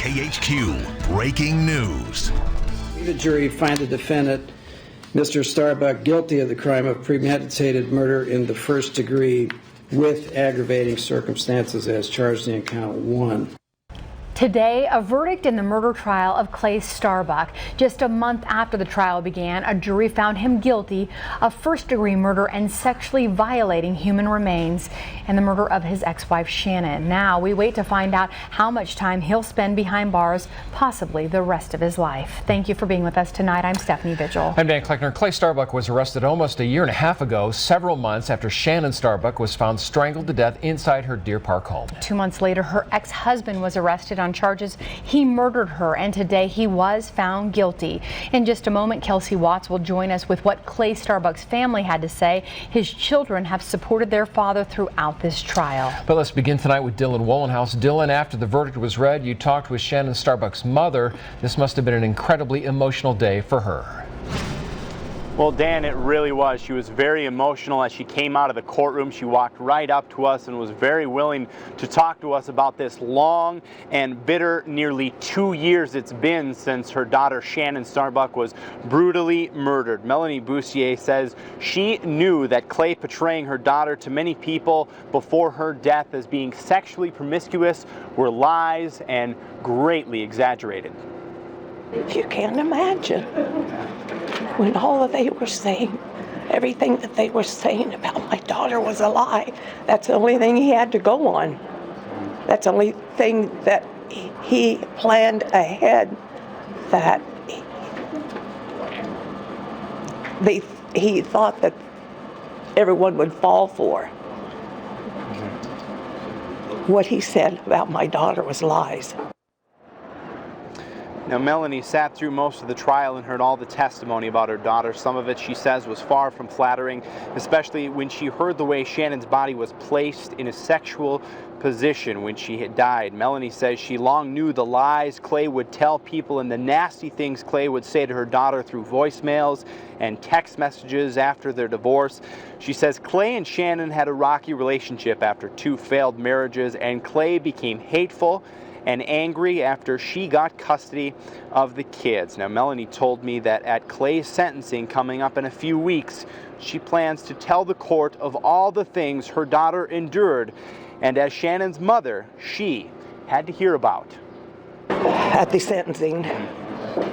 KHQ Breaking News. The jury find the defendant, Mr. Starbuck, guilty of the crime of premeditated murder in the first degree with aggravating circumstances as charged in count 1. Today, a verdict in the murder trial of Clay Starbuck. Just a month after the trial began, a jury found him guilty of first-degree murder and sexually violating human remains and the murder of his ex-wife Shannon. Now we wait to find out how much time he'll spend behind bars, possibly the rest of his life. Thank you for being with us tonight. I'm Stephanie Vigil. I'm Dan Kleckner. Clay Starbuck was arrested almost a year and a half ago, several months after Shannon Starbuck was found strangled to death inside her Deer Park home. 2 months later, her ex-husband was arrested on charges he murdered her, and today he was found guilty. In just a moment, Kelsey Watts will join us with what Clay Starbuck's family had to say. His children have supported their father throughout this trial. But let's begin tonight with Dylan Wolenhouse. Dylan, after the verdict was read, you talked with Shannon Starbuck's mother. This must have been an incredibly emotional day for her. Well, Dan, it really was. She was very emotional as she came out of the courtroom. She walked right up to us and was very willing to talk to us about this long and bitter nearly 2 years it's been since her daughter Shannon Starbuck was brutally murdered. Melanie Boussier says she knew that Clay portraying her daughter to many people before her death as being sexually promiscuous were lies and greatly exaggerated. You can't imagine when all that they were saying, everything that they were saying about my daughter was a lie. That's the only thing he had to go on. That's the only thing that he planned ahead that he thought that everyone would fall for. What he said about my daughter was lies. Now, Melanie sat through most of the trial and heard all the testimony about her daughter. Some of it, she says, was far from flattering, especially when she heard the way Shannon's body was placed in a sexual position when she had died. Melanie says she long knew the lies Clay would tell people and the nasty things Clay would say to her daughter through voicemails and text messages after their divorce. She says Clay and Shannon had a rocky relationship after 2 failed marriages, and Clay became hateful and angry after she got custody of the kids. Now, Melanie told me that at Clay's sentencing coming up in a few weeks, she plans to tell the court of all the things her daughter endured, and as Shannon's mother, she had to hear about. At the sentencing,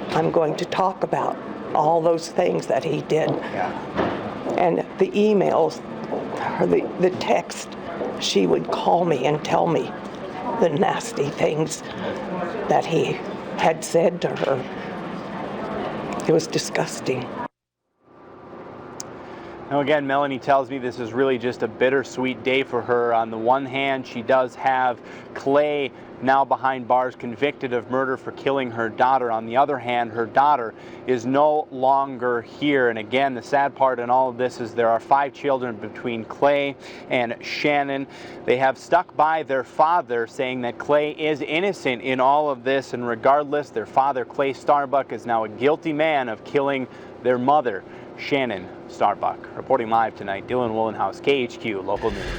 I'm going to talk about all those things that he did. And the emails, or the text, she would call me and tell me the nasty things that he had said to her. It was disgusting. Now again, Melanie tells me this is really just a bittersweet day for her. On the one hand, she does have Clay now behind bars, convicted of murder for killing her daughter. On the other hand, her daughter is no longer here. And again, the sad part in all of this is there are 5 children between Clay and Shannon. They have stuck by their father, saying that Clay is innocent in all of this, and regardless, their father, Clay Starbuck, is now a guilty man of killing their mother, Shannon Starbuck. Reporting live tonight, Dylan Wolenhouse, KHQ Local News.